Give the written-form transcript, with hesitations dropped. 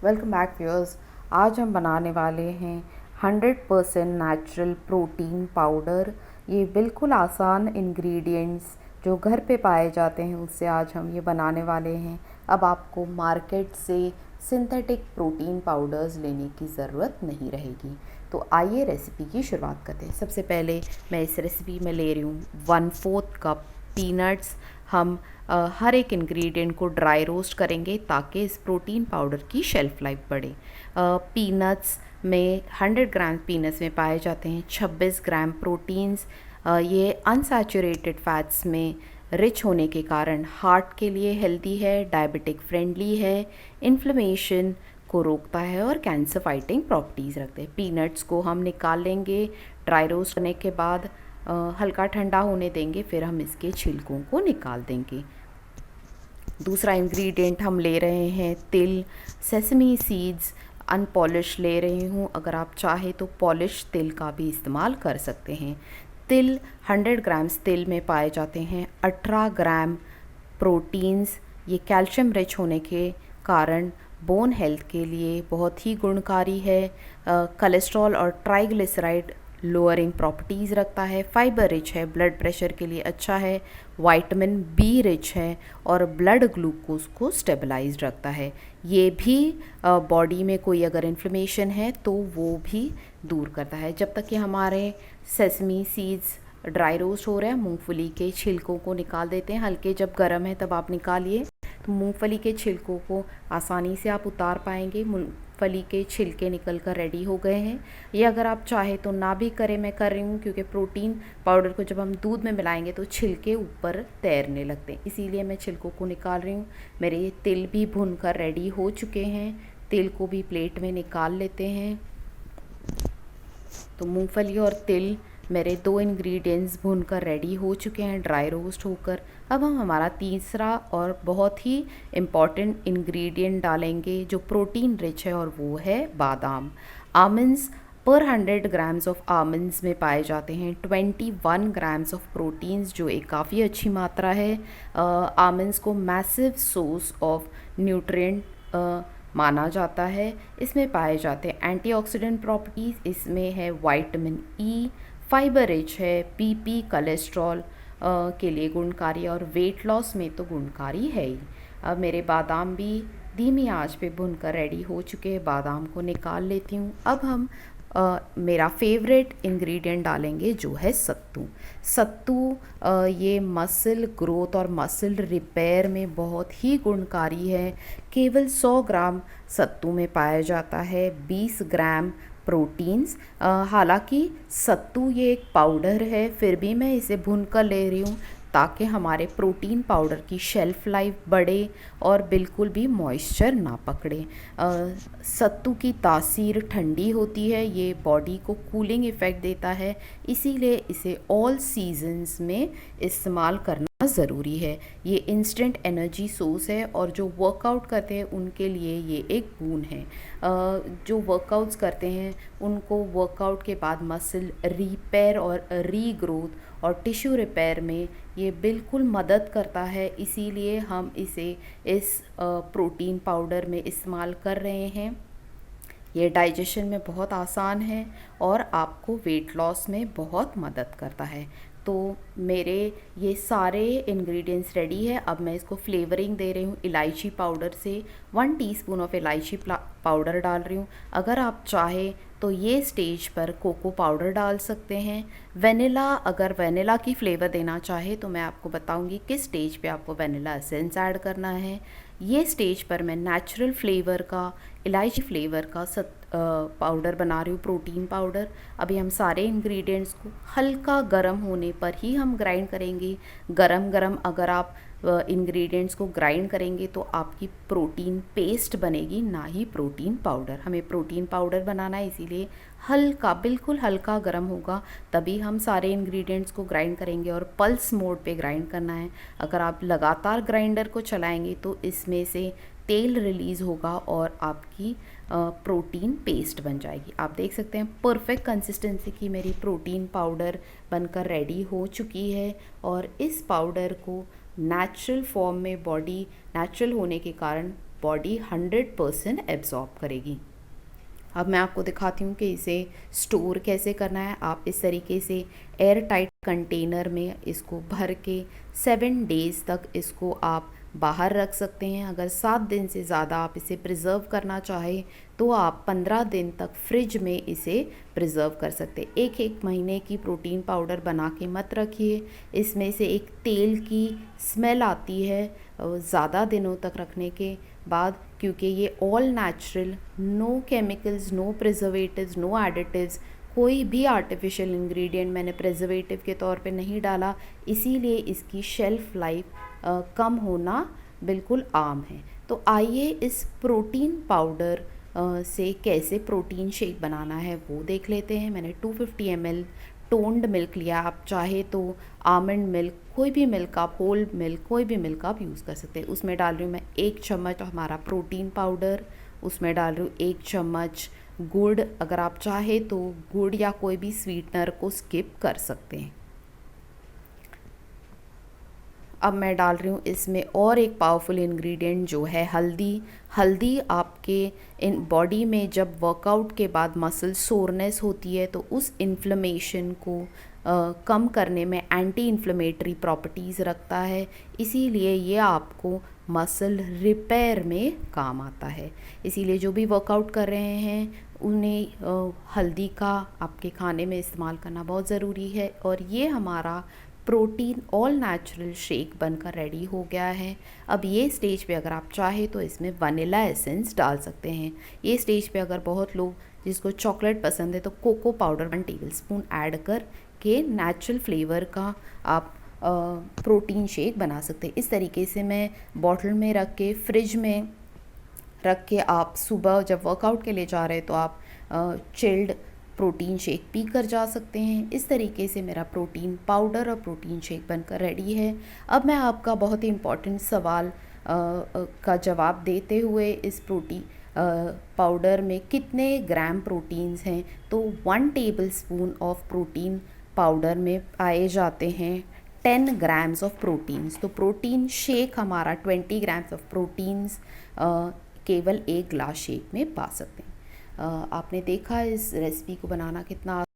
Welcome back viewers. आज हम बनाने वाले हैं 100% नेचुरल प्रोटीन पाउडर। ये बिल्कुल आसान इंग्रेडिएंट्स जो घर पे पाए जाते हैं उससे आज हम ये बनाने वाले हैं। अब आपको मार्केट से सिंथेटिक प्रोटीन पाउडर्स लेने की ज़रूरत नहीं रहेगी। तो आइए रेसिपी की शुरुआत करते हैं। सबसे पहले मैं इस रेसिपी में ले रही हूँ 1/4 कप पीनट्स। हम हर एक इंग्रेडिएंट को ड्राई रोस्ट करेंगे ताकि इस प्रोटीन पाउडर की शेल्फ़ लाइफ बढ़े। पीनट्स में 100 ग्राम पीनट्स में पाए जाते हैं 26 ग्राम प्रोटीन्स। ये अनसैचुरेटेड फैट्स में रिच होने के कारण हार्ट के लिए हेल्दी है, डायबिटिक फ्रेंडली है, इन्फ्लेमेशन को रोकता है और कैंसर फाइटिंग प्रॉपर्टीज़ रखते हैं। पीनट्स को हम निकाल लेंगे ड्राई रोस्ट करने के बाद, हल्का ठंडा होने देंगे, फिर हम इसके छिलकों को निकाल देंगे। दूसरा इंग्रेडिएंट हम ले रहे हैं तिल, सेसमी सीड्स अनपॉलिश ले रही हूँ। अगर आप चाहे तो पॉलिश तिल का भी इस्तेमाल कर सकते हैं। तिल 100 ग्राम्स तिल में पाए जाते हैं 18 ग्राम प्रोटीन्स। ये कैल्शियम रिच होने के कारण बोन हेल्थ के लिए बहुत ही गुणकारी है। कोलेस्ट्रॉल और ट्राइग्लिसराइड लोअरिंग प्रॉपर्टीज़ रखता है। फाइबर रिच है, ब्लड प्रेशर के लिए अच्छा है। विटामिन बी रिच है और ब्लड ग्लूकोज को स्टेबलाइज रखता है। ये भी बॉडी में कोई अगर इन्फ्लेमेशन है तो वो भी दूर करता है। जब तक कि हमारे सेसमी सीड्स ड्राई रोस्ट हो रहे हैं, मूंगफली के छिलकों को निकाल देते हैं। हल्के जब गर्म है तब आप निकालिए, तो मूंगफली के छिलकों को आसानी से आप उतार पाएंगे। मूंगफली के छिलके निकल कर रेडी हो गए हैं। ये अगर आप चाहे तो ना भी करें, मैं कर रही हूँ क्योंकि प्रोटीन पाउडर को जब हम दूध में मिलाएंगे तो छिलके ऊपर तैरने लगते हैं, इसीलिए मैं छिलकों को निकाल रही हूँ। मेरे ये तिल भी भुन कर रेडी हो चुके हैं। तिल को भी प्लेट में निकाल लेते हैं। तो मूंगफली और तिल मेरे 2 इंग्रेडिएंट्स भुनकर रेडी हो चुके हैं ड्राई रोस्ट होकर। अब हम हमारा तीसरा और बहुत ही इम्पॉर्टेंट इंग्रेडिएंट डालेंगे जो प्रोटीन रिच है, और वो है बादाम। आमंड्स पर 100 ग्राम्स ऑफ आमंड्स में पाए जाते हैं 21 ग्राम्स ऑफ प्रोटीन्स, जो एक काफ़ी अच्छी मात्रा है। आमंड्स को मैसिव सोर्स ऑफ न्यूट्रिएंट माना जाता है। इसमें पाए जाते हैं एंटीऑक्सीडेंट प्रॉपर्टीज़। इसमें है विटामिन ई, फाइबर रिच है, बीपी कोलेस्ट्रॉल के लिए गुणकारी, और वेट लॉस में तो गुणकारी है ही। अब मेरे बादाम भी धीमी आंच पे भुनकर रेडी हो चुके हैं। बादाम को निकाल लेती हूँ। अब हम मेरा फेवरेट इंग्रेडिएंट डालेंगे जो है सत्तू। सत्तू ये मसल ग्रोथ और मसल रिपेयर में बहुत ही गुणकारी है। केवल 100 ग्राम सत्तू में पाया जाता है 20 ग्राम प्रोटीन्स। हालांकि सत्तू ये एक पाउडर है, फिर भी मैं इसे भून कर ले रही हूँ ताकि हमारे प्रोटीन पाउडर की शेल्फ़ लाइफ बढ़े और बिल्कुल भी मॉइस्चर ना पकड़े। सत्तू की तासीर ठंडी होती है, ये बॉडी को कूलिंग इफ़ेक्ट देता है, इसीलिए इसे ऑल सीजन्स में इस्तेमाल करना ज़रूरी है। ये इंस्टेंट एनर्जी सोर्स है और जो वर्कआउट करते हैं उनके लिए ये एक बून है। जो वर्कआउट्स करते हैं उनको वर्कआउट के बाद मसल रिपेयर और रीग्रोथ और टिश्यू रिपेयर में ये बिल्कुल मदद करता है, इसीलिए हम इसे इस प्रोटीन पाउडर में इस्तेमाल कर रहे हैं। ये डाइजेशन में बहुत आसान है और आपको वेट लॉस में बहुत मदद करता है। तो मेरे ये सारे इंग्रेडिएंट्स रेडी है। अब मैं इसको फ्लेवरिंग दे रही हूँ इलायची पाउडर से। 1 टीस्पून ऑफ इलायची पाउडर डाल रही हूँ। अगर आप चाहे तो ये स्टेज पर कोको पाउडर डाल सकते हैं। वेनिला, अगर वेनिला की फ्लेवर देना चाहे तो मैं आपको बताऊंगी किस स्टेज पे आपको वेनिला एसेंस ऐड करना है। ये स्टेज पर मैं नेचुरल फ्लेवर का, इलायची फ्लेवर का पाउडर बना रही हूँ, प्रोटीन पाउडर। अभी हम सारे इंग्रेडिएंट्स को हल्का गर्म होने पर ही हम ग्राइंड करेंगे। गरम गरम अगर आप इंग्रेडिएंट्स को ग्राइंड करेंगे तो आपकी प्रोटीन पेस्ट बनेगी, ना ही प्रोटीन पाउडर। हमें प्रोटीन पाउडर बनाना है, इसीलिए हल्का, बिल्कुल हल्का गर्म होगा तभी हम सारे इंग्रेडिएंट्स को ग्राइंड करेंगे, और पल्स मोड पे ग्राइंड करना है। अगर आप लगातार ग्राइंडर को चलाएंगे तो इसमें से तेल रिलीज़ होगा और आपकी प्रोटीन पेस्ट बन जाएगी। आप देख सकते हैं परफेक्ट कंसिस्टेंसी की मेरी प्रोटीन पाउडर बनकर रेडी हो चुकी है। और इस पाउडर को नेचुरल फॉर्म में, बॉडी नेचुरल होने के कारण बॉडी 100% एब्जॉर्ब करेगी। अब मैं आपको दिखाती हूँ कि इसे स्टोर कैसे करना है। आप इस तरीके से एयर टाइट कंटेनर में इसको भर के 7 डेज़ तक इसको आप बाहर रख सकते हैं। अगर 7 दिन से ज़्यादा आप इसे प्रिज़र्व करना चाहें तो आप 15 दिन तक फ्रिज में इसे प्रिज़र्व कर सकते हैं। एक महीने की प्रोटीन पाउडर बना के मत रखिए, इसमें से एक तेल की स्मेल आती है ज़्यादा दिनों तक रखने के बाद, क्योंकि ये all natural, no chemicals, no preservatives, no additives, कोई भी आर्टिफिशियल इंग्रेडिएंट मैंने प्रिजर्वेटिव के तौर पे नहीं डाला, इसीलिए इसकी शेल्फ़ लाइफ कम होना बिल्कुल आम है। तो आइए इस प्रोटीन पाउडर से कैसे प्रोटीन शेक बनाना है वो देख लेते हैं। मैंने 250 ml टोन्ड मिल्क लिया, आप चाहे तो आमंड मिल्क, कोई भी मिल्क, आप होल मिल्क, कोई भी मिल्क आप यूज़ कर सकते हैं। उसमें डाल रही हूँ मैं 1 चम्मच हमारा प्रोटीन पाउडर, उसमें डाल रही हूँ 1 चम्मच गुड़। अगर आप चाहे तो गुड़ या कोई भी स्वीटनर को स्किप कर सकते हैं। अब मैं डाल रही हूँ इसमें और एक पावरफुल इंग्रेडिएंट जो है हल्दी। हल्दी आपके इन बॉडी में जब वर्कआउट के बाद मसल सोरनेस होती है तो उस इन्फ्लेमेशन को कम करने में एंटी इन्फ्लेमेटरी प्रॉपर्टीज़ रखता है, इसीलिए ये आपको मसल रिपेयर में काम आता है। इसीलिए जो भी वर्कआउट कर रहे हैं उन्हें हल्दी का आपके खाने में इस्तेमाल करना बहुत ज़रूरी है। और ये हमारा प्रोटीन ऑल नेचुरल शेक बनकर रेडी हो गया है। अब ये स्टेज पे अगर आप चाहें तो इसमें वनीला एसेंस डाल सकते हैं। ये स्टेज पे अगर बहुत लोग जिसको चॉकलेट पसंद है तो कोको पाउडर 1 टेबलस्पून ऐड कर के नेचुरल फ्लेवर का आप प्रोटीन शेक बना सकते हैं। इस तरीके से मैं बॉटल में रख के फ्रिज में रख के आप सुबह जब वर्कआउट के लिए जा रहे हैं तो आप चिल्ड प्रोटीन शेक पी कर जा सकते हैं। इस तरीके से मेरा प्रोटीन पाउडर और प्रोटीन शेक बनकर रेडी है। अब मैं आपका बहुत ही इम्पॉर्टेंट सवाल का जवाब देते हुए इस प्रोटीन पाउडर में कितने ग्राम प्रोटीन्स हैं, तो 1 टेबलस्पून ऑफ प्रोटीन पाउडर में पाए जाते हैं 10 ग्राम्स ऑफ प्रोटीन्स। तो प्रोटीन शेक हमारा 20 ग्राम्स ऑफ प्रोटीन्स केवल 1 ग्लास शेक में पा सकते हैं। आपने देखा इस रेसिपी को बनाना कितना